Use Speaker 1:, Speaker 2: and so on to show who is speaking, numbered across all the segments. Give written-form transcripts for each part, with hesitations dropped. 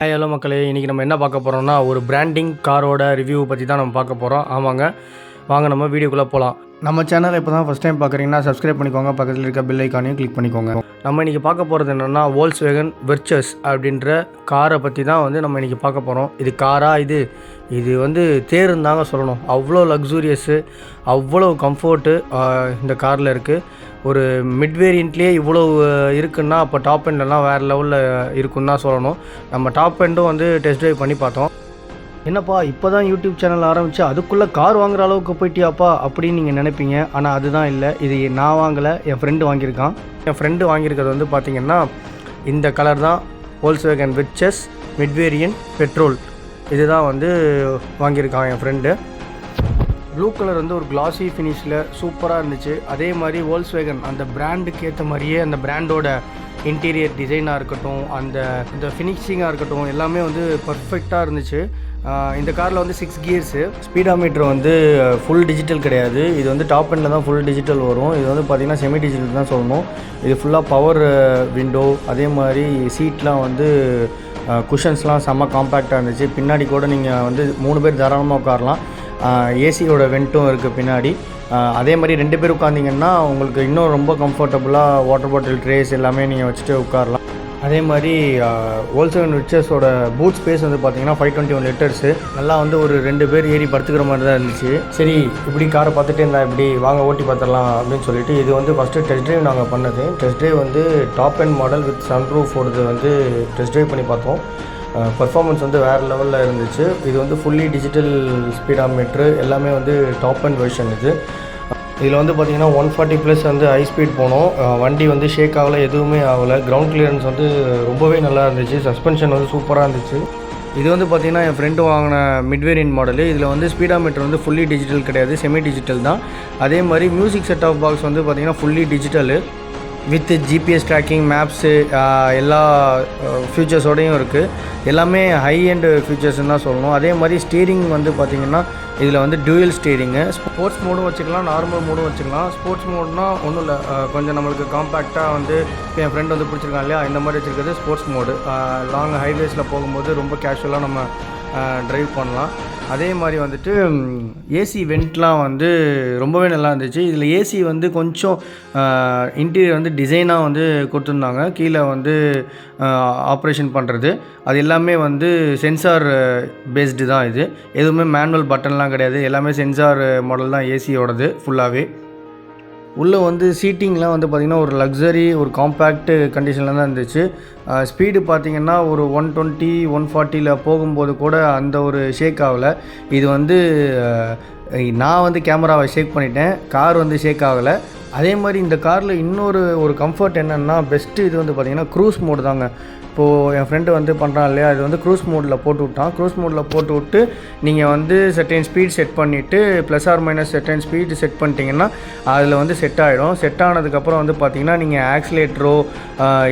Speaker 1: Hi hello மக்களே, இன்றைக்கி நம்ம என்ன பார்க்க போகிறோம்னா ஒரு பிராண்டிங் காரோட ரிவ்யூ பற்றி தான் நம்ம பார்க்க போகிறோம். ஆமாங்க, வாங்க நம்ம வீடியோக்குள்ளே போகலாம். நம்ம சேனல் இப்போ தான் ஃபஸ்ட் டைம் பார்க்குறீங்கன்னா சப்ஸ்கிரைப் பண்ணிக்கோங்க, பக்கத்தில் இருக்க பெல் ஐக்கானையும் கிளிக் பண்ணிக்கோங்க. நம்ம இன்றைக்கி பார்க்க போகிறது என்னென்னா வோல்க்ஸ்வேகன் வெர்ச்சஸ் அப்படின்ற காரை பற்றி தான் நம்ம இன்றைக்கி பார்க்க போகிறோம். இது காரா? இது தேருன்னு தாங்க சொல்லணும். அவ்வளோ லக்ஸூரியஸு, அவ்வளோ கம்ஃபர்ட்டு இந்த காரில் இருக்குது. ஒரு மிட் வேரியண்ட்லேயே இவ்வளோ இருக்குன்னா அப்போ டாப் எண்ட்லாம் வேறு லெவலில் இருக்குன்னு தான் சொல்லணும். நம்ம டாப் எண்டும் டெஸ்ட் ட்ரைவ் பண்ணி பார்த்தோம். என்னப்பா இப்போ தான் யூடியூப் சேனல் ஆரம்பித்து அதுக்குள்ளே கார் வாங்குகிற அளவுக்கு போயிட்டியாப்பா அப்படின்னு நீங்கள் நினைப்பீங்க. ஆனால் அதுதான் இல்லை. இது நான் வாங்கலை, என் ஃப்ரெண்டு வாங்கியிருக்கான். என் ஃப்ரெண்டு வாங்கியிருக்கிறது பார்த்திங்கன்னா இந்த கலர் தான், Volkswagen virtuous mid variant petrol. இதுதான் வாங்கியிருக்கான் என் ஃப்ரெண்டு. ப்ளூ கலர் ஒரு கிளாஸி ஃபினிஷில் சூப்பராக இருந்துச்சு. அதே மாதிரி வோல்க்ஸ்வேகன் அந்த பிராண்டுக்கு ஏற்ற மாதிரியே அந்த பிராண்டோட இன்டீரியர் டிசைனாக இருக்கட்டும், இந்த ஃபினிஷிங்காக இருக்கட்டும், எல்லாமே பர்ஃபெக்டாக இருந்துச்சு. இந்த காரில் 6 கியர்ஸு. ஸ்பீடாமீட்டர் ஃபுல் டிஜிட்டல் கிடையாது. இது டாப் எண்டில் தான் ஃபுல் டிஜிட்டல் வரும். இது பார்த்திங்கன்னா செமி டிஜிட்டல் தான் சொல்லணும். இது ஃபுல்லாக பவர் விண்டோ. அதே மாதிரி சீட்லாம் குஷன்ஸ்லாம் செம்ம காம்பேக்டாக இருந்துச்சு. பின்னாடி கூட நீங்கள் 3 பேர் தாராளமாக உட்காரலாம். ஏசியோட வெண்ட்டும் இருக்குது பின்னாடி. அதே மாதிரி 2 பேர் உட்காந்திங்கன்னா உங்களுக்கு இன்னும் ரொம்ப கம்ஃபர்டபுளாக வாட்டர் பாட்டில் ட்ரேஸ் எல்லாமே நீங்கள் வச்சுட்டு உட்காரலாம். அதே மாதிரி வோல்க்ஸ்வேகன் வெர்ச்சஸோட பூட் ஸ்பேஸ் பார்த்திங்கன்னா 521 லிட்டர்ஸு. நல்லா ஒரு 2 பேர் ஏறி படுத்துக்கிற மாதிரி தான் இருந்துச்சு. சரி, இப்படி காரை பார்த்துட்டே இருந்தால் இப்படி வாங்க ஓட்டி பார்த்துடலாம் அப்படின்னு சொல்லிட்டு இது ஃபஸ்ட்டு டெஸ்ட் ட்ரைவ் நாங்கள் பண்ணது. Test drive top end model with sunroof ஓடுது டெஸ்ட் ட்ரைவ் பண்ணி பார்த்தோம். பர்ஃபார்மன்ஸ் வேறு லெவலில் இருந்துச்சு. இது ஃபுல்லி டிஜிட்டல் ஸ்பீடாமீட்ரு, எல்லாமே டாப் எண்ட் வெர்ஷன். இதில் பார்த்திங்கன்னா 140+ ஹை ஸ்பீட் போனோம். வண்டி ஷேக் ஆகலை, எதுவுமே ஆகலை. கிரவுண்ட் கிளியரன்ஸ் ரொம்பவே நல்லா இருந்துச்சு. சஸ்பென்ஷன் சூப்பராக இருந்துச்சு. இது பார்த்திங்கன்னா என் ஃப்ரெண்டு வாங்கின மிட் வேரியன்ட் மாடலு. இதில் ஸ்பீடாமீட்டர் ஃபுல்லி டிஜிட்டல் கிடையாது, செமி டிஜிட்டல் தான். அதே மாதிரி மியூசிக் செட் ஆஃப் பாக்ஸ் பார்த்திங்கன்னா fully digital with GPS tracking, maps, எல்லா ஃபியூச்சர்ஸோடையும் இருக்குது. எல்லாமே ஹை எண்ட் ஃபியூச்சர்ஸ்ன்னு தான் சொல்லணும். அதே மாதிரி ஸ்டீரிங் பார்த்திங்கன்னா இதில் டியூயல் ஸ்டீரிங்கு. ஸ்போர்ட்ஸ் மோடும் வச்சுக்கலாம், நார்மல் மோடும் வச்சுக்கலாம். ஸ்போர்ட்ஸ் மோட்னால் ஒன்றும் இல்லை, கொஞ்சம் நம்மளுக்கு காம்பேக்டாக இப்போ என் ஃப்ரெண்டு பிடிச்சிருக்கான் இல்லையா, இந்த மாதிரி வச்சுருக்கிறது ஸ்போர்ட்ஸ் மோடு. லாங் ஹைவேஸில் போகும்போது ரொம்ப கேஷுவலாக நம்ம ட்ரைவ் பண்ணலாம். அதே மாதிரி ஏசி வெண்ட்லாம் ரொம்பவே நல்லா இருந்துச்சு. இதில் ஏசி கொஞ்சம் இன்டீரியர் டிசைனாக கொடுத்துருந்தாங்க. கீழே ஆப்ரேஷன் பண்ணுறது அது எல்லாமே சென்சார் பேஸ்டு தான். இது எதுவுமே மேனுவல் பட்டன்லாம் கிடையாது, எல்லாமே சென்சார் மாடல் தான் ஏசியோடது ஃபுல்லாகவே. உள்ளே சீட்டிங்லாம் பார்த்திங்கன்னா ஒரு லக்ஸரி, ஒரு காம்பேக்ட் கண்டிஷனில் தான் இருந்துச்சு. ஸ்பீடு பார்த்திங்கன்னா ஒரு 120 140 போகும்போது கூட அந்த ஒரு ஷேக் ஆகலை. இது நான் கேமராவை ஷேக் பண்ணிட்டேன், கார் ஷேக் ஆகலை. அதே மாதிரி இந்த காரில் இன்னொரு கம்ஃபர்ட் என்னென்னா பெஸ்ட்டு இது பார்த்திங்கன்னா க்ரூஸ் மோடு தாங்க. இப்போது என் ஃப்ரெண்டு பண்ணுறான் இல்லையா, இது க்ரூஸ் மோடில் போட்டு விட்டான். க்ரூஸ் மோடில் போட்டு விட்டு நீங்கள் செர்டைன் ஸ்பீட் செட் பண்ணிவிட்டு ± செர்டைன் ஸ்பீடு செட் பண்ணிட்டீங்கன்னா அதில் செட் ஆகிடும். செட் ஆனதுக்கப்புறம் பார்த்திங்கன்னா நீங்கள் ஆக்சிலேட்டரோ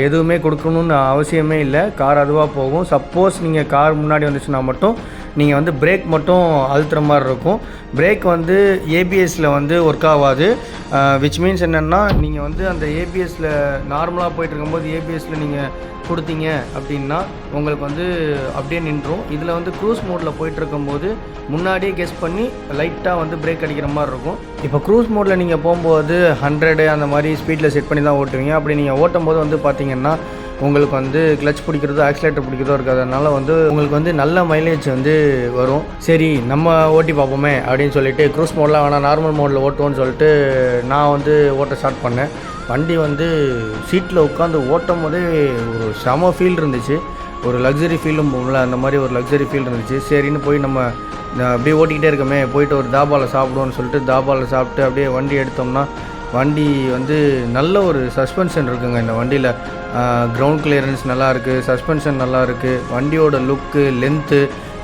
Speaker 1: எதுவுமே கொடுக்கணுன்னு அவசியமே இல்லை, கார் அதுவாக போகும். சப்போஸ் நீங்கள் கார் முன்னாடி வந்துச்சுன்னா மட்டும் நீங்கள் பிரேக் மட்டும் அழுத்துற மாதிரி இருக்கும். பிரேக் ஏபிஎஸில் ஒர்க் ஆகாது. விச் மீன்ஸ் என்னென்னா நீங்கள் அந்த ஏபிஎஸில் நார்மலாக போயிட்டு இருக்கும்போது ஏபிஎஸில் நீங்கள் கொடுத்தீங்க அப்படின்னா உங்களுக்கு அப்படியே நின்றும். இதில் க்ரூஸ் மோடில் போயிட்டுருக்கும்போது முன்னாடியே கெஸ் பண்ணி லைட்டாக பிரேக் அடிக்கிற மாதிரி இருக்கும். இப்போ க்ரூஸ் மோடில் நீங்கள் போகும்போது 100 அந்த மாதிரி ஸ்பீடில் செட் பண்ணி தான் ஓட்டுவீங்க. அப்படி நீங்கள் ஓட்டும் போது பார்த்தீங்கன்னா உங்களுக்கு கிளச் பிடிக்கிறதோ ஆக்சிலேட்டர் பிடிக்கிறதோ இருக்காது. அதனால் உங்களுக்கு நல்ல மைலேஜ் வரும். சரி, நம்ம ஓட்டி பார்ப்போமே அப்படின்னு சொல்லிட்டு க்ரூஸ் மோடெலாம் வேணாம், நார்மல் மோடில் ஓட்டுவோன்னு சொல்லிட்டு நான் ஓட்ட ஸ்டார்ட் பண்ணேன். வண்டி சீட்டில் உட்காந்து ஓட்டும் போதே ஒரு செம ஃபீல் இருந்துச்சு. ஒரு லக்ஸரி ஃபீலும் போகல, அந்த மாதிரி ஒரு லக்ஸரி ஃபீல் இருந்துச்சு. சரின்னு போய் நம்ம அப்படியே ஓட்டிக்கிட்டே இருக்கோமே, போயிட்டு ஒரு தாபாவில் சாப்பிடுவோன்னு சொல்லிட்டு தாபாவில் சாப்பிட்டு அப்படியே வண்டி எடுத்தோம்னா வண்டி நல்ல ஒரு சஸ்பென்ஷன் இருக்குங்க இந்த வண்டியில். கிரவுண்ட் கிளியரன்ஸ் நல்லா இருக்குது, சஸ்பென்ஷன் நல்லா இருக்குது. வண்டியோட லுக்கு, லென்த்து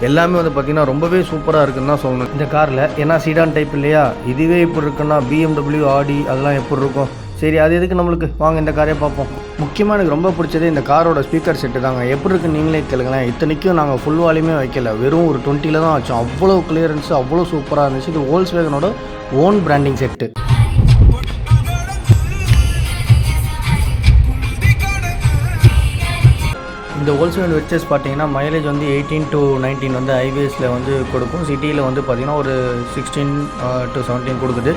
Speaker 1: எல்லாமே பார்த்திங்கன்னா ரொம்பவே சூப்பராக இருக்குன்னு தான் சொல்லணும் இந்த காரில். ஏன்னா சீடான் டைப் இல்லையா, இதுவே இப்படி இருக்குன்னா BMW, ஆடி அதெல்லாம் எப்படி இருக்கும். சரி, அது எதுக்கு நம்மளுக்கு, வாங்க இந்த காரே பார்ப்போம். முக்கியமாக எனக்கு ரொம்ப பிடிச்சது இந்த காரோட ஸ்பீக்கர் செட்டு தாங்க. எப்படி இருக்குன்னு நீங்களே கேளுங்களேன். இத்தனைக்கும் நாங்கள் ஃபுல் வால்யூமே வைக்கல, வெறும் ஒரு 20 தான் வச்சோம். அவ்வளோ கிளியரன்ஸு, அவ்வளோ சூப்பராக இருந்துச்சு. இது வோல்க்ஸ்வேகனோட ஓன் பிராண்டிங் செட்டு. இந்த ஹோல்சேல் வெச்சஸ் பார்த்தீங்கன்னா மைலேஜ் வந்து 18 to 19 வந்து ஹைவேஸில் வந்து கொடுக்கும். சிட்டியில் வந்து பார்த்திங்கன்னா ஒரு 16 to 17 கொடுக்குது.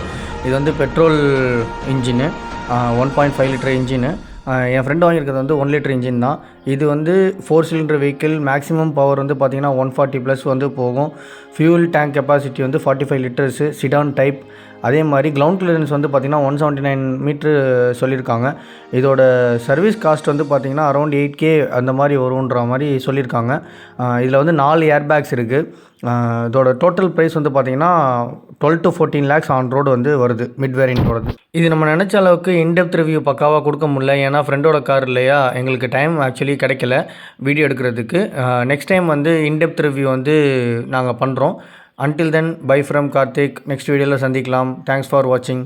Speaker 1: இது வந்து பெட்ரோல் இன்ஜினு, 1.5 லிட்டர் இன்ஜினு. என் ஃப்ரெண்டு வாங்கியிருக்கிறது வந்து 1 லிட்டர் இன்ஜின் தான். இது வந்து 4 சிலிண்டர் வெஹிக்கிள். மேக்ஸிமம் பவர் வந்து பார்த்திங்கன்னா 140+ வந்து போகும். ஃபியூல் டேங்க் கெப்பாசிட்டி வந்து 45 லிட்டர்ஸு, சிடான் டைப். அதே மாதிரி கிரவுண்ட் கிளியரன்ஸ் வந்து பார்த்திங்கன்னா 179 மீட்ரு சொல்லியிருக்காங்க. இதோட சர்வீஸ் காஸ்ட் வந்து பார்த்திங்கன்னா அரௌண்ட் 8K அந்த மாதிரி வரும்ன்ற மாதிரி சொல்லியிருக்காங்க. இதில் வந்து 4 ஏர் பேக்ஸ் இருக்குது. இதோட டோட்டல் ப்ரைஸ் வந்து பார்த்திங்கன்னா 12 to 14 lakhs ஆன் ரோடு வந்து வருது, மிட் வேரியன்ட்டோடது. இது நம்ம நினச்ச அளவுக்கு இன்டெப்த் ரிவ்யூ பக்காவாக கொடுக்க முடியல. ஏன்னா ஃப்ரெண்டோட கார் இல்லையா, எங்களுக்கு டைம் ஆக்சுவலி கிடைக்கல வீடியோ எடுக்கிறதுக்கு. நெக்ஸ்ட் டைம் வந்து இன்டெப்த் ரிவ்யூ வந்து நாங்கள் பண்ணுறோம். Until then, bye from Karthik. Next video la sandikalam. Thanks for watching.